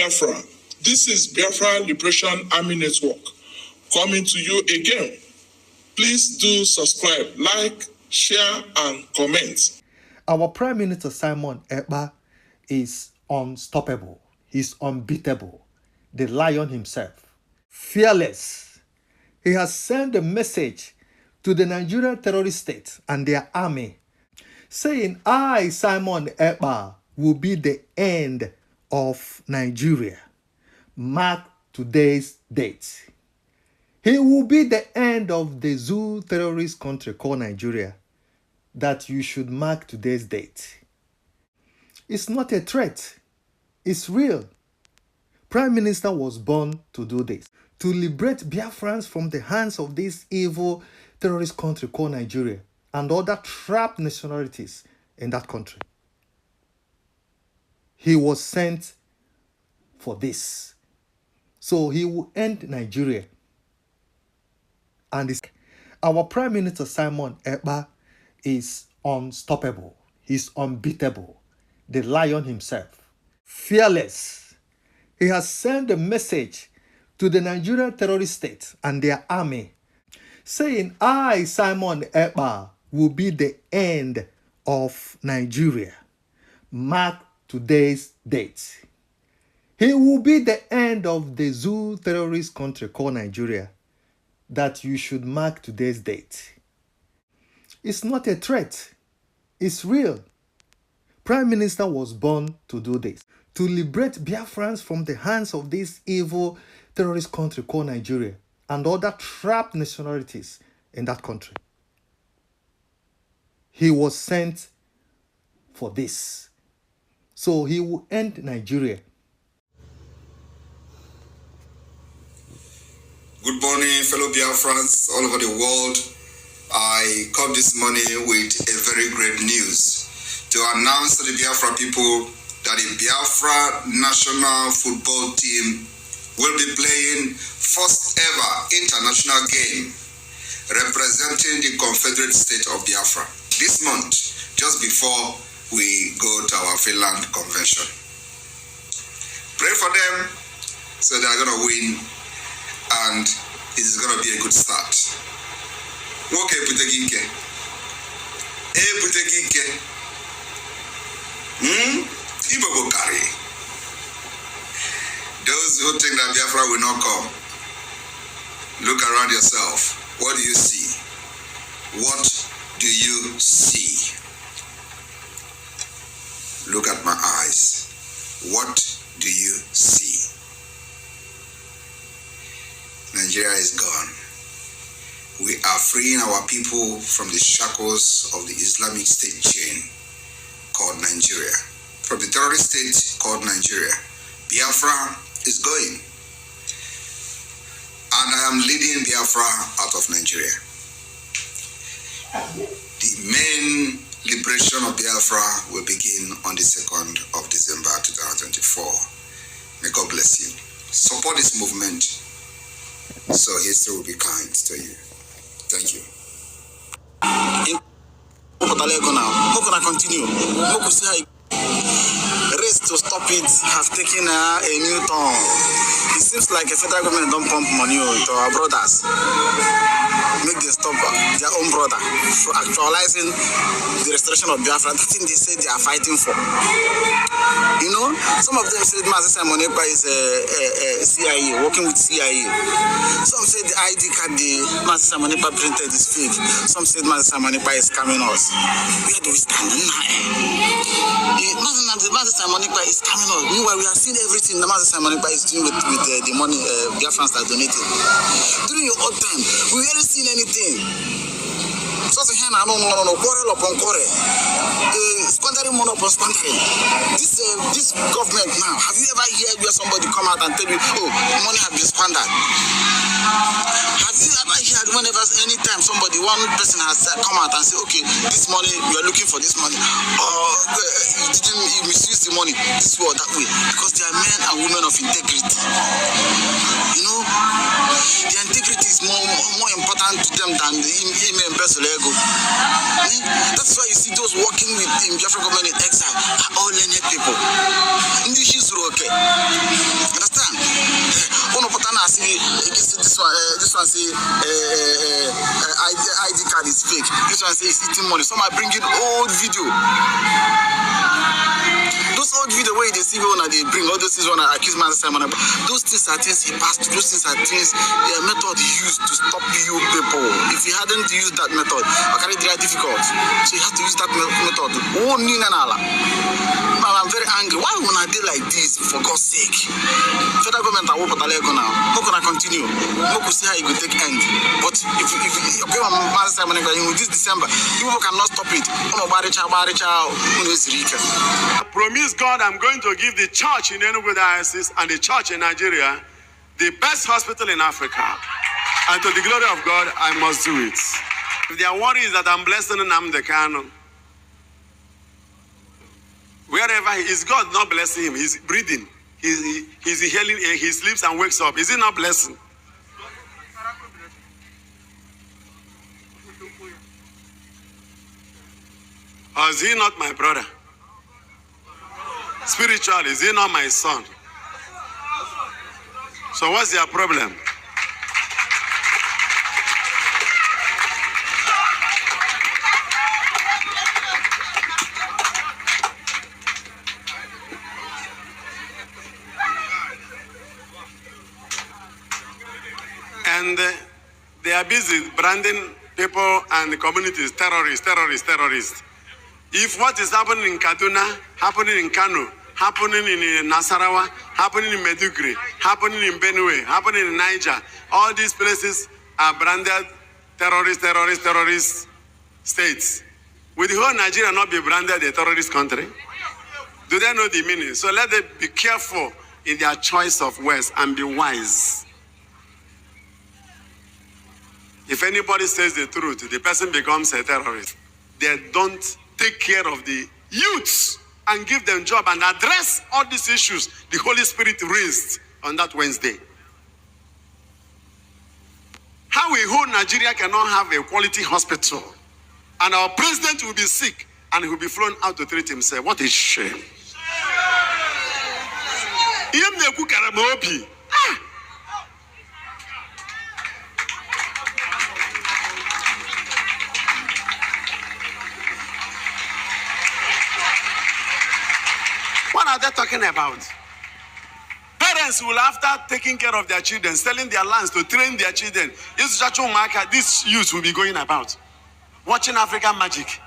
Biafra. This is Biafra Liberation Army Network coming to you again. Please do subscribe, like, share, and comment. Our Prime Minister Simon Ekpa is unstoppable. He's unbeatable. The lion himself. Fearless. He has sent a message to the Nigerian terrorist state and their army, saying, I, Simon Ekpa, will be the end of Nigeria. Mark today's date. He will be the end of the zoo terrorist country called Nigeria. That you should mark today's date. It's not a threat. It's real. Prime Minister was born to do this. To liberate Biafrans from the hands of this evil terrorist country called Nigeria and other trapped nationalities in that country. He was sent for this. So he will end Nigeria. And our Prime Minister Simon Ekpa is unstoppable. He's unbeatable. The lion himself. Fearless. He has sent a message to the Nigerian terrorist state and their army, saying, I, Simon Ekpa, will be the end of Nigeria. Mark today's date. He will be the end of the zoo terrorist country called Nigeria. That you should mark today's date. It's not a threat. It's real. Prime Minister was born to do this. To liberate Biafrans from the hands of this evil terrorist country called Nigeria and other trapped nationalities in that country. He was sent for this. So he will end Nigeria. Good morning, fellow Biafrans all over the world. I come this morning with a very great news to announce to the Biafra people that the Biafra national football team will be playing first ever international game representing the Confederate State of Biafra this month, just before we go to our Finland convention. Pray for them so they are going to win, and it is going to be a good start. Okay, Putegike. Hey, Putegike. Ibobokari. Those who think that Biafra will not come, look around yourself. What do you see? What do you see? Look at my eyes. What do you see? Nigeria is gone. We are freeing our people from the shackles of the Islamic State chain called Nigeria. From the terrorist state called Nigeria. Biafra is going. And I am leading Biafra out of Nigeria. The main liberation of Biafra will begin on the 2nd of December 2024. May God bless you. Support this movement so history will be kind to you. Thank you. How can I continue? Race to stop it has taken a new turn. It seems like the federal government don't pump money to our brothers. Make them stop their own brother for actualizing the restoration of Biafra. That's thing they say they are fighting for. You know, some of them said Master Simon Ekpa is a CIA, working with CIA. Some said the ID card the Master Simon Ekpa printed is fake. Some said Master Simon Ekpa is scamming us. Where do we stand now? Master Simon Ekpa is coming up. Meanwhile, we are seeing everything the Master Simon Ekpa is doing with the money Biafrans are donating. During your old time, we haven't seen anything. So no, quarrel upon quarrel. Squandering money upon squandering. This government now, have you ever heard where somebody come out and tell you, oh, money has been squandered? Have you ever heard whenever, anytime one person has come out and say, okay, this money, we are looking for this money, or you misuse the money this way or that way? Because they are men and women of integrity. You know, their integrity is more important to them than the email person ego. That's why you see those working with the Biafra government in exile are all learned people. English is okay. see this one say ID card is fake. This one say it's eating money. Some are bringing old video. Those old video where they see when they bring all those things when I accuse Master Simon about. Those things are things he passed through. Those things are things the method he used to stop you people. If he hadn't used that method, okay, they are difficult. So he has to use that method. Oh, I'm very angry. Why would I do like this? For God's sake, federal government are open now. How can I continue? How can see how it will take end? But if okay, Master Simon, this December, people cannot stop it. I promise God I'm going to give the church in Enugu Diocese and the church in Nigeria the best hospital in Africa. And to the glory of God, I must do it. If their worry is that I'm blessing Nnamdi Kanu, wherever he is, God not blessing him. He's breathing. He's healing. He sleeps and wakes up. Is he not blessing? Or is he not my brother? Spiritually, is he not my son? So what's their problem? And they are busy branding people and the communities terrorists. If what is happening in Kaduna, happening in Kano, happening in Nasarawa, happening in Meduguri, happening in Benue, happening in Niger, all these places are branded terrorist states. Will the whole Nigeria not be branded a terrorist country? Do they know the meaning? So let them be careful in their choice of words and be wise. If anybody says the truth, the person becomes a terrorist. They don't take care of the youths and give them job and address all these issues the Holy Spirit raised on that Wednesday. How a whole Nigeria cannot have a quality hospital and our president will be sick and he will be flown out to treat himself. What a shame. What are they talking about? Parents will, after taking care of their children, selling their lands to train their children, this youth will be going about, watching African magic.